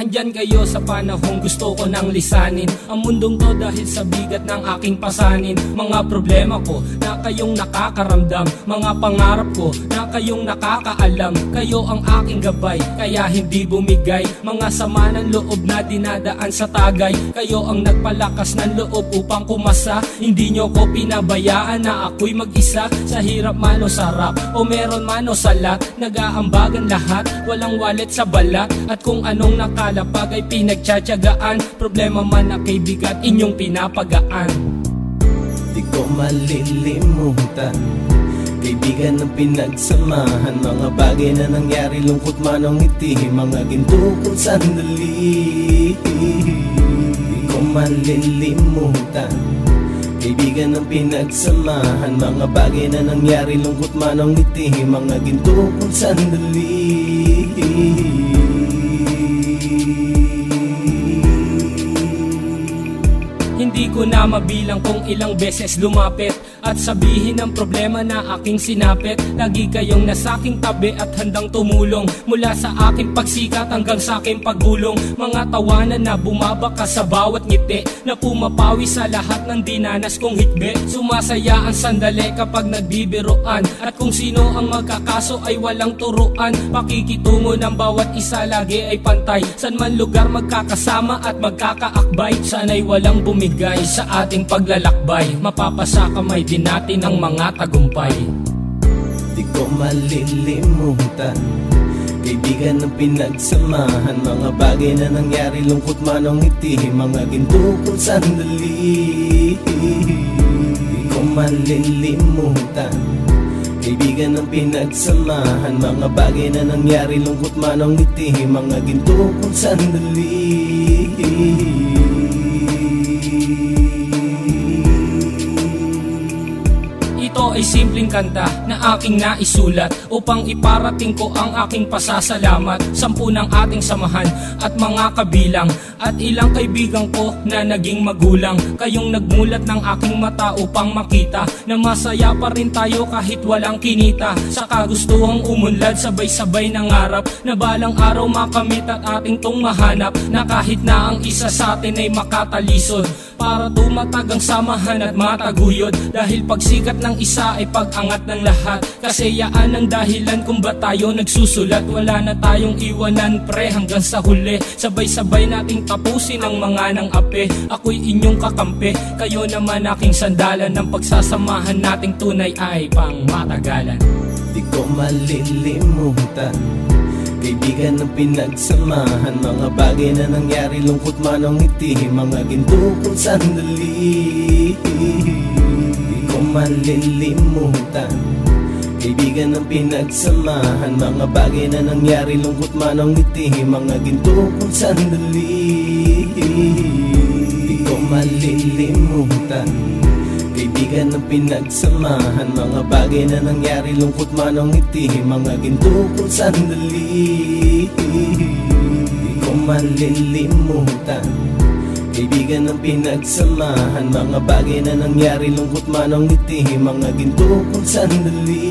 Andyan kayo sa panahong gusto ko nang lisanin ang mundong to dahil sa bigat ng aking pasanin. Mga problema ko na kayong nakakaramdam, mga pangarap ko na kayong nakakaalam. Kayo ang aking gabay, kaya hindi bumigay. Mga sama ng loob na dinadaan sa tagay, kayo ang nagpalakas ng loob upang kumasa. Hindi nyo ko pinabayaan na ako'y mag-isa. Sa hirap man o sarap, o meron man o salat, nag-aambagan lahat, walang walet sa balat. At kung anong nakalapag ay pinagtsatsagaan, problema man na kay bigat inyong pinapagaan. Di ko malilimutan, kaibigan ng pinagsamahan, mga bagay na nangyari, lungkot man o ngiti, mga ginto kong sandali. Di ko malilimutan, kaibigan ng pinagsamahan, mga bagay na nangyari, lungkot man o ngiti, mga ginto kong sandali. Hindi ko na mabilang kung ilang beses lumapit at sabihin ang problema na aking sinapit. Lagi kayong nasa aking tabi at handang tumulong, mula sa aking pagsikat hanggang sa aking paggulong. Mga tawanan na bumabaka sa bawat ngiti, na pumapawi sa lahat ng dinanas kong hikbi. Sumasaya ang sandali kapag nagbibiroan, at kung sino ang magkakaso ay walang turuan. Pakikitungo ng bawat isa lagi ay pantay, san man lugar magkakasama at magkakaakbay. Sana'y walang bumigay sa ating paglalakbay, mapapasa kamay din natin ang mga tagumpay. Di ko malilimutan, kaibigan ng pinagsamahan, mga bagay na nangyari, lungkot man o ngiti, mga ginto kong sandali. Di ko malilimutan, kaibigan ng pinagsamahan, mga bagay na nangyari, lungkot man o ngiti, mga ginto kong sandali. Ito ay simpleng kanta na aking naisulat upang iparating ko ang aking pasasalamat. 10 ng ating samahan at mga kabilang, at ilang kaibigan ko na naging magulang. Kayong nagmulat ng aking mata upang makita na masaya pa rin tayo kahit walang kinita. Sa kagustuhang umunlad, sabay-sabay nangarap na balang araw makamit at ating tong mahanap, na kahit na ang isa sa atin ay makatalisod, para tumatag ang samahan at mataguyod. Dahil pagsikat ng isa ay pag-angat ng lahat, kasayaan ang dahilan kung ba tayo nagsusulat. Wala na tayong iwanan pre hanggang sa huli, sabay-sabay nating tapusin ang mga nang ape. Ako'y inyong kakampi, kayo naman aking sandalan, ng pagsasamahan nating tunay ay pang matagalan. Di ko malilimutan, kaibigan ng pinagsamahan, mga bagay na nangyari, lungkot man o ngiti, mga ginto kong sandali. Di ko malilimutan, kaibigan ng pinagsamahan, mga bagay na nangyari, lungkot man o ngiti, mga ginto kong sandali. Di ko malilimutan, kaibigan ng pinagsamahan, mga bagay na nangyari, lungkot man o ngiti, mga ginto kong sandali. Di ko malilimutan, kaibigan ng pinagsamahan, mga bagay na nangyari, lungkot man o ngiti, mga ginto kong sandali.